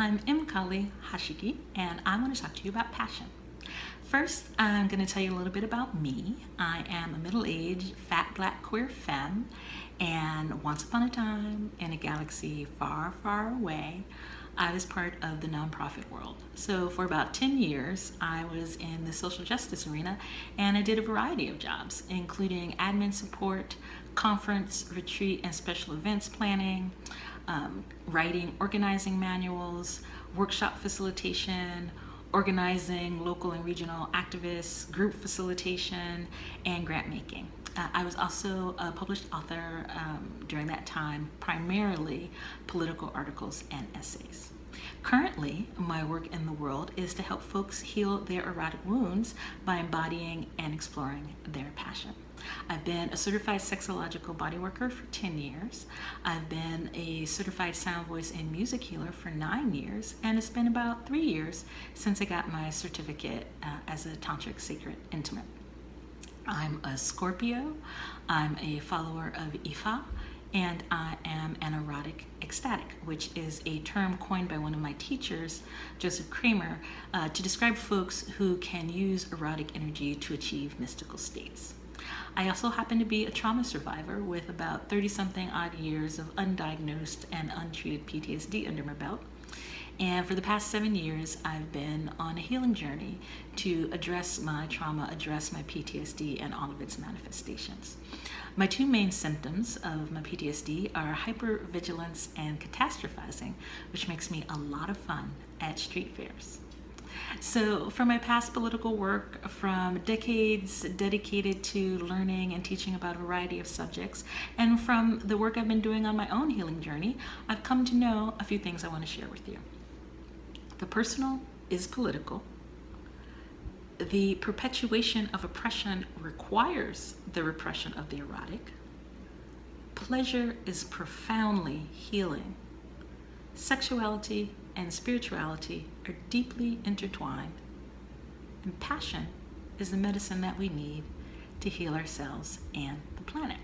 I'm Mkali Hashiki, and I want to talk to you about passion. First, I'm going to tell you a little bit about me. I am a middle-aged, fat black queer femme, and once upon a time, in a galaxy far, far away, I was part of the nonprofit world. So for about 10 years, I was in the social justice arena, and I did a variety of jobs, including admin support, conference, retreat, and special events planning, writing organizing manuals, workshop facilitation, organizing local and regional activists, group facilitation, and grant making. I was also a published author during that time, primarily political articles and essays. Currently, my work in the world is to help folks heal their erotic wounds by embodying and exploring their passion. I've been a certified sexological bodyworker for 10 years. I've been a certified sound voice and music healer for 9 years, and it's been about 3 years since I got my certificate as a tantric sacred intimate. I'm a Scorpio, I'm a follower of Ifa, and I am an erotic ecstatic, which is a term coined by one of my teachers, Joseph Kramer, to describe folks who can use erotic energy to achieve mystical states. I also happen to be a trauma survivor with about 30-something odd years of undiagnosed and untreated PTSD under my belt. And for the past 7 years, I've been on a healing journey to address my trauma, address my PTSD and all of its manifestations. My two main symptoms of my PTSD are hypervigilance and catastrophizing, which makes me a lot of fun at street fairs. So from my past political work, from decades dedicated to learning and teaching about a variety of subjects, and from the work I've been doing on my own healing journey, I've come to know a few things I want to share with you. The personal is political. The perpetuation of oppression requires the repression of the erotic. Pleasure is profoundly healing. Sexuality and spirituality are deeply intertwined, and passion is the medicine that we need to heal ourselves and the planet.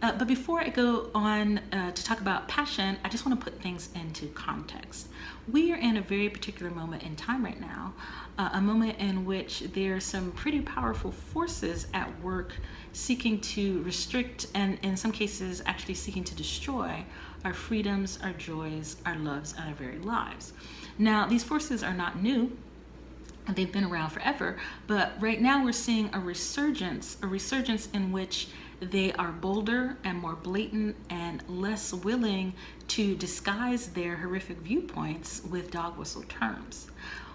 But before I go on to talk about passion, I just want to put things into context. We are in a very particular moment in time right now, a moment in which there are some pretty powerful forces at work seeking to restrict and in some cases actually seeking to destroy our freedoms, our joys, our loves, and our very lives. Now, these forces are not new. They've been around forever, but right now we're seeing a resurgence in which they are bolder and more blatant and less willing to disguise their horrific viewpoints with dog whistle terms.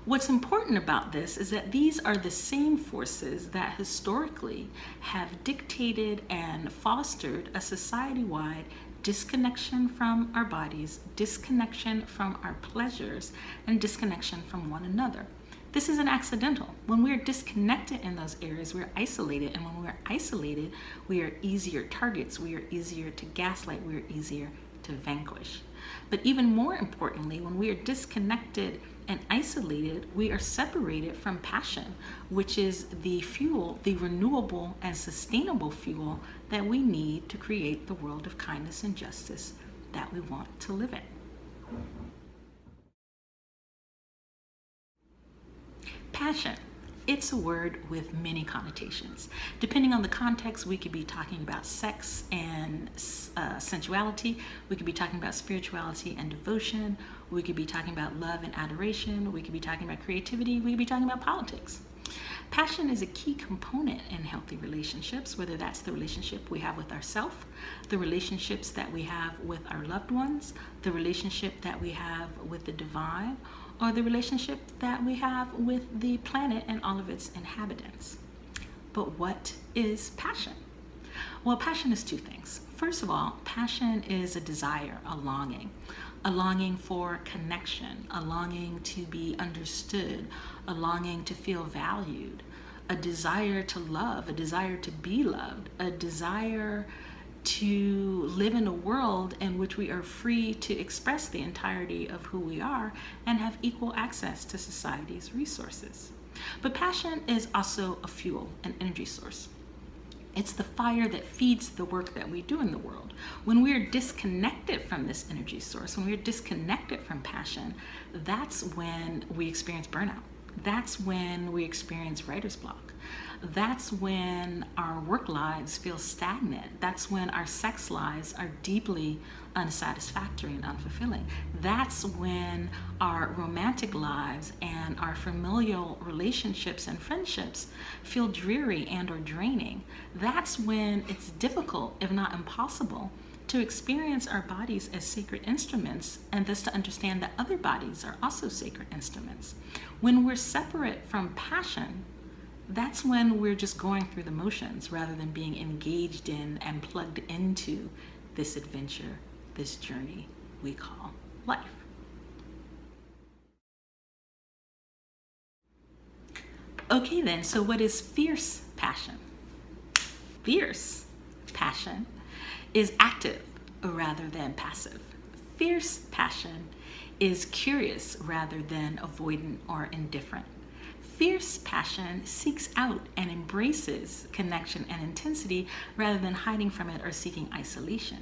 What's important about this is that these are the same forces that historically have dictated and fostered a society-wide disconnection from our bodies, disconnection from our pleasures, and disconnection from one another. This isn't accidental. When we're disconnected in those areas, we're isolated. And when we're isolated, we are easier targets. We are easier to gaslight. We are easier to vanquish. But even more importantly, when we are disconnected and isolated, we are separated from passion, which is the fuel, the renewable and sustainable fuel that we need to create the world of kindness and justice that we want to live in. Passion. It's a word with many connotations. Depending on the context, we could be talking about sex and sensuality. We could be talking about spirituality and devotion. We could be talking about love and adoration. We could be talking about creativity. We could be talking about politics. Passion is a key component in healthy relationships, whether that's the relationship we have with ourselves, the relationships that we have with our loved ones, the relationship that we have with the divine, or the relationship that we have with the planet and all of its inhabitants. But what is passion? Well, passion is two things. First of all, passion is a desire, a longing for connection, a longing to be understood, a longing to feel valued, a desire to love, a desire to be loved, a desire to live in a world in which we are free to express the entirety of who we are and have equal access to society's resources. But passion is also a fuel, an energy source. It's the fire that feeds the work that we do in the world. When we're disconnected from this energy source, when we're disconnected from passion, that's when we experience burnout. That's when we experience writer's block. That's when our work lives feel stagnant. That's when our sex lives are deeply unsatisfactory and unfulfilling. That's when our romantic lives and our familial relationships and friendships feel dreary and or draining. That's when it's difficult, if not impossible, to experience our bodies as sacred instruments, and thus to understand that other bodies are also sacred instruments. When we're separate from passion, that's when we're just going through the motions rather than being engaged in and plugged into this adventure, this journey we call life. Okay then, so what is fierce passion? Fierce passion is active rather than passive. Fierce passion is curious rather than avoidant or indifferent. Fierce passion seeks out and embraces connection and intensity rather than hiding from it or seeking isolation.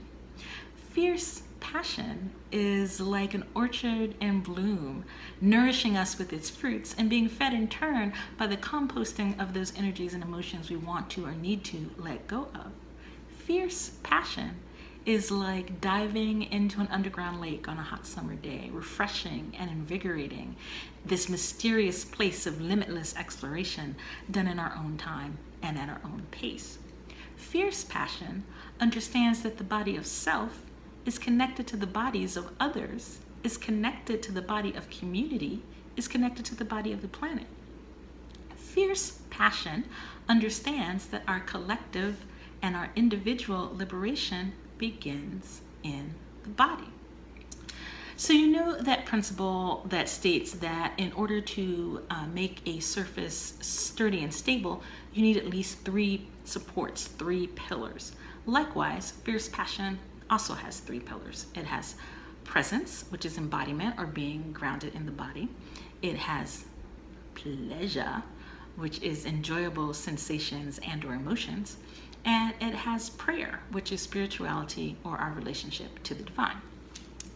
Fierce passion is like an orchard in bloom, nourishing us with its fruits and being fed in turn by the composting of those energies and emotions we want to or need to let go of. Fierce passion is like diving into an underground lake on a hot summer day, refreshing and invigorating, this mysterious place of limitless exploration done in our own time and at our own pace. Fierce passion understands that the body of self is connected to the bodies of others, is connected to the body of community, is connected to the body of the planet. Fierce passion understands that our collective and our individual liberation begins in the body. So you know that principle that states that in order to make a surface sturdy and stable, you need at least 3 supports, 3 pillars. Likewise, fierce passion also has 3 pillars. It has presence, which is embodiment or being grounded in the body. It has pleasure, which is enjoyable sensations and or emotions. And it has prayer, which is spirituality or our relationship to the divine.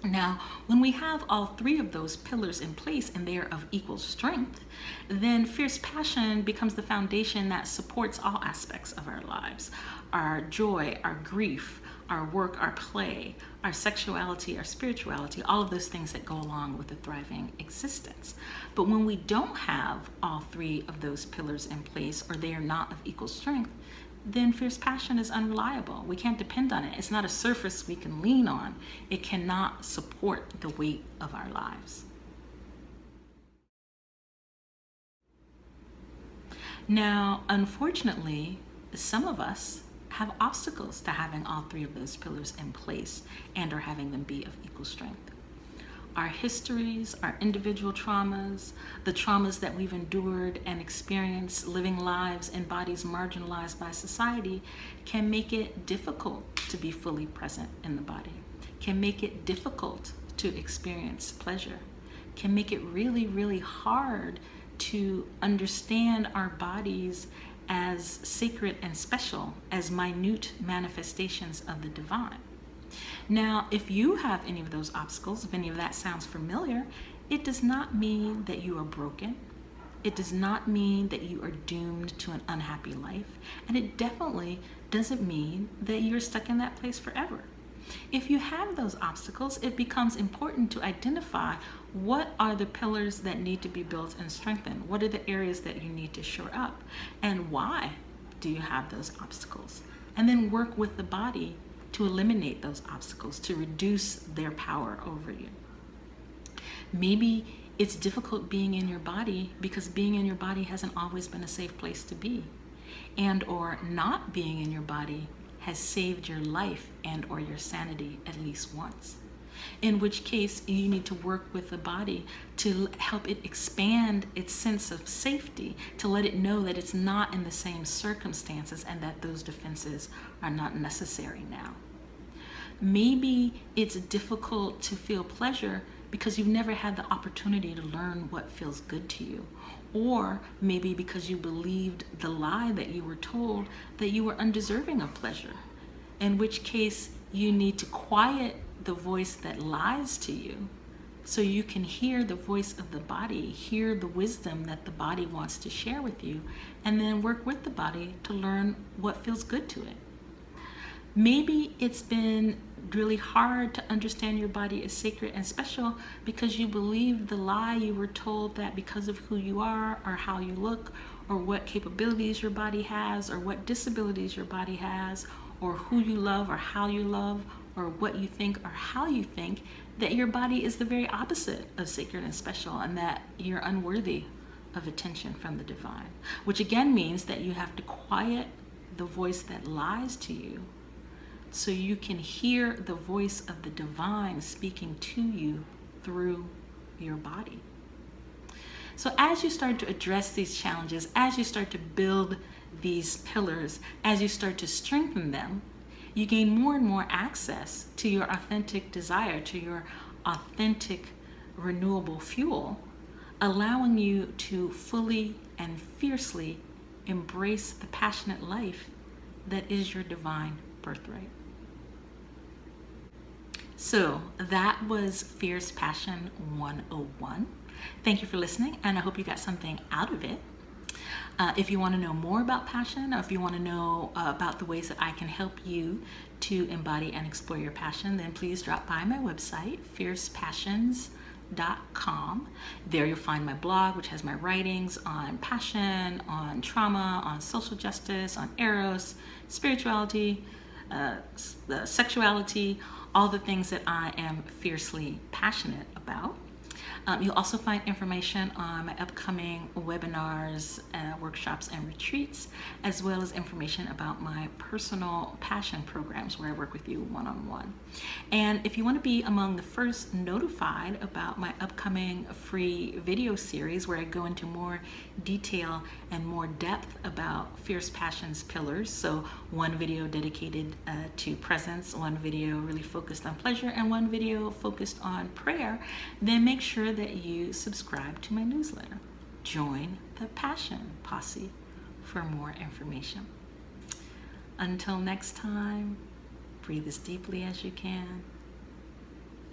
Now, when we have all 3 of those pillars in place and they are of equal strength, then fierce passion becomes the foundation that supports all aspects of our lives. Our joy, our grief, our work, our play, our sexuality, our spirituality, all of those things that go along with a thriving existence. But when we don't have all 3 of those pillars in place, or they are not of equal strength, then fierce passion is unreliable. We can't depend on it. It's not a surface we can lean on. It cannot support the weight of our lives. Now, unfortunately, some of us have obstacles to having all 3 of those pillars in place and or having them be of equal strength. Our histories, our individual traumas, the traumas that we've endured and experienced living lives in bodies marginalized by society can make it difficult to be fully present in the body, can make it difficult to experience pleasure, can make it really, really hard to understand our bodies as sacred and special, as minute manifestations of the divine. Now, if you have any of those obstacles, if any of that sounds familiar, it does not mean that you are broken. It does not mean that you are doomed to an unhappy life. And it definitely doesn't mean that you're stuck in that place forever. If you have those obstacles, it becomes important to identify what are the pillars that need to be built and strengthened. What are the areas that you need to shore up? And why do you have those obstacles? And then work with the body to eliminate those obstacles, to reduce their power over you. Maybe it's difficult being in your body because being in your body hasn't always been a safe place to be, and or not being in your body has saved your life and or your sanity at least once. In which case you need to work with the body to help it expand its sense of safety, to let it know that it's not in the same circumstances and that those defenses are not necessary now. Maybe it's difficult to feel pleasure because you've never had the opportunity to learn what feels good to you, Or maybe because you believed the lie that you were told that you were undeserving of pleasure, in which case you need to quiet the voice that lies to you so you can hear the voice of the body, hear the wisdom that the body wants to share with you, and then work with the body to learn what feels good to it. Maybe it's been really hard to understand your body is sacred and special because you believed the lie you were told that because of who you are or how you look or what capabilities your body has or what disabilities your body has or who you love or how you love or what you think or how you think, that your body is the very opposite of sacred and special and that you're unworthy of attention from the divine, which again means that you have to quiet the voice that lies to you so you can hear the voice of the divine speaking to you through your body. So as you start to address these challenges, as you start to build these pillars, as you start to strengthen them, you gain more and more access to your authentic desire, to your authentic renewable fuel, allowing you to fully and fiercely embrace the passionate life that is your divine birthright. So that was Fierce Passion 101. Thank you for listening, and I hope you got something out of it. If you want to know more about passion, or if you want to know about the ways that I can help you to embody and explore your passion, then please drop by my website, fiercepassions.com. There you'll find my blog, which has my writings on passion, on trauma, on social justice, on eros, spirituality, sexuality, all the things that I am fiercely passionate about. You'll also find information on my upcoming webinars, workshops, and retreats, as well as information about my personal passion programs where I work with you one-on-one. And if you want to be among the first notified about my upcoming free video series where I go into more detail and more depth about Fierce Passion's pillars, so one video dedicated to presence, one video really focused on pleasure, and one video focused on prayer, then make sure that you subscribe to my newsletter. Join the Passion Posse for more information. Until next time, breathe as deeply as you can,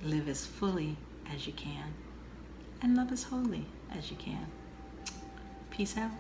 live as fully as you can, and love as wholly as you can. Peace out.